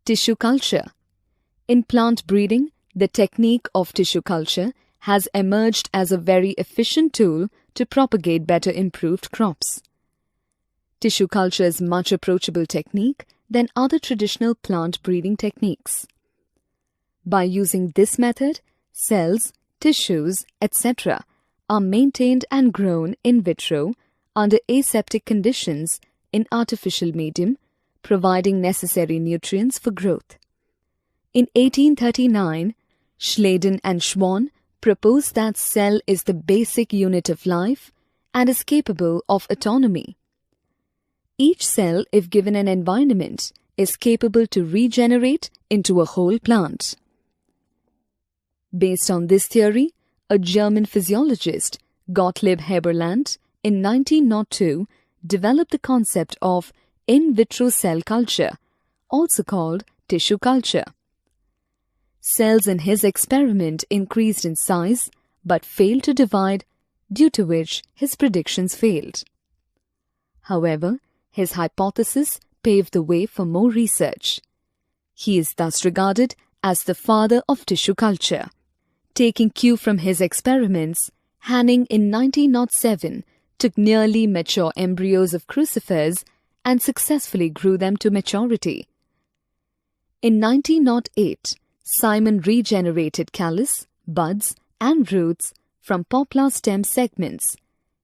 Tissue culture. In plant breeding, the technique of tissue culture has emerged as a very efficient tool to propagate better improved crops. Tissue culture is much approachable technique than other traditional plant breeding techniques. By using this method, cells, tissues, etc. are maintained and grown in vitro under aseptic conditions in artificial medium, providing necessary nutrients for growth. In 1839, Schleiden and Schwann proposed that cell is the basic unit of life and is capable of autonomy. Each cell, if given an environment, is capable to regenerate into a whole plant. Based on this theory, a German physiologist, Gottlieb Heberland, in 1902 developed the concept of in vitro cell culture, also called tissue culture. Cells in his experiment increased in size but failed to divide, due to which his predictions failed. However, his hypothesis paved the way for more research. He is thus regarded as the father of tissue culture. Taking cue from his experiments, Hanning in 1907 took nearly mature embryos of crucifers and successfully grew them to maturity. In 1908, Simon regenerated callus, buds, and roots from poplar stem segments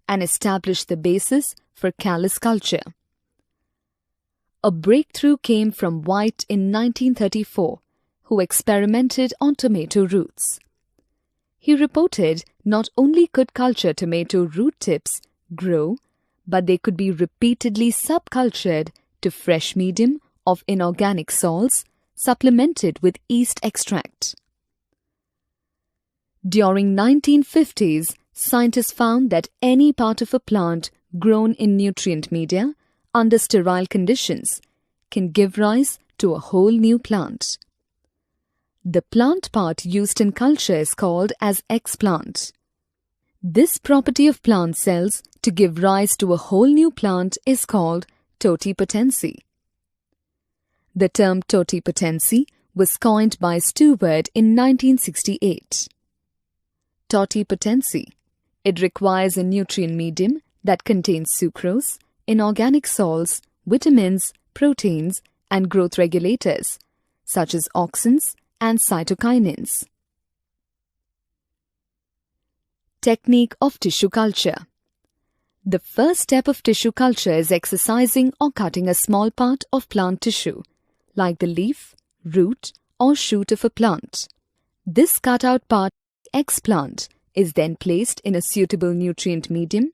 and established the basis for callus culture. A breakthrough came from White in 1934, who experimented on tomato roots. He reported not only could culture tomato root tips grow, but they could be repeatedly subcultured to fresh medium of inorganic salts supplemented with yeast extract. During 1950s, scientists found that any part of a plant grown in nutrient media under sterile conditions can give rise to a whole new plant. The plant part used in culture is called as explant. This property of plant cells to give rise to a whole new plant is called totipotency. The term totipotency was coined by Stewart in 1968. Totipotency. It requires a nutrient medium that contains sucrose, inorganic salts, vitamins, proteins, and growth regulators, such as auxins and cytokinins. Technique of tissue culture. The first step of tissue culture is excising or cutting a small part of plant tissue, like the leaf, root, or shoot of a plant. This cut-out part, explant, is then placed in a suitable nutrient medium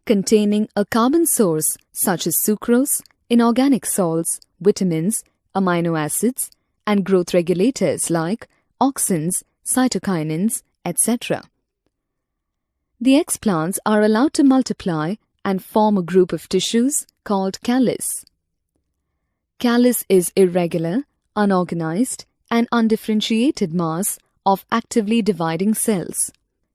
containing a carbon source such as sucrose, inorganic salts, vitamins, amino acids, and growth regulators like auxins, cytokinins, etc. The explants are allowed to multiply and form a group of tissues called callus. Callus is irregular, unorganized, and undifferentiated mass of actively dividing cells.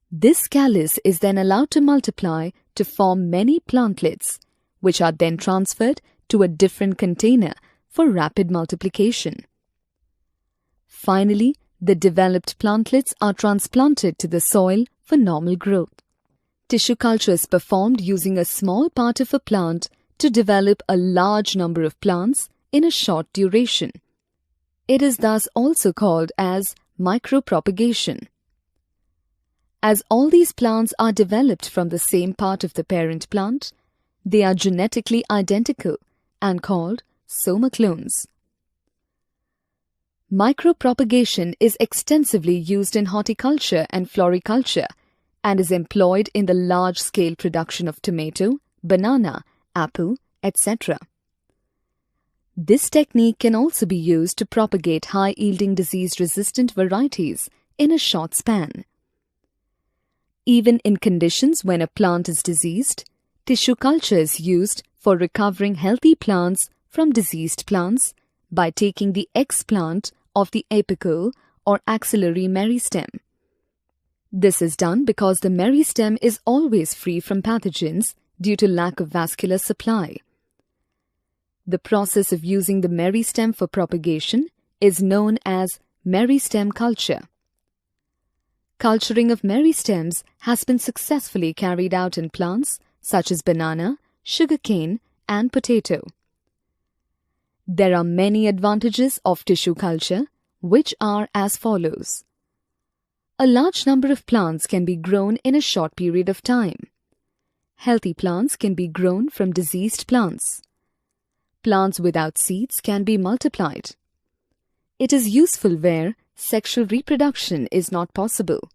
This callus is then allowed to multiply to form many plantlets, which are then transferred to a different container for rapid multiplication. Finally, the developed plantlets are transplanted to the soil for normal growth. Tissue culture is performed using a small part of a plant to develop a large number of plants in a short duration. It is thus also called as micropropagation. As all these plants are developed from the same part of the parent plant, they are genetically identical and called soma clones. Micropropagation is extensively used in horticulture and floriculture and is employed in the large-scale production of tomato, banana, apple, etc. This technique can also be used to propagate high-yielding disease-resistant varieties in a short span. Even in conditions when a plant is diseased, tissue culture is used for recovering healthy plants from diseased plants by taking the explant of the apical or axillary meristem. This is done because the meristem is always free from pathogens due to lack of vascular supply. The process of using the meristem for propagation is known as meristem culture. Culturing of meristems has been successfully carried out in plants such as banana, sugarcane, and potato. There are many advantages of tissue culture, which are as follows. A large number of plants can be grown in a short period of time. Healthy plants can be grown from diseased plants. Plants without seeds can be multiplied. It is useful where sexual reproduction is not possible.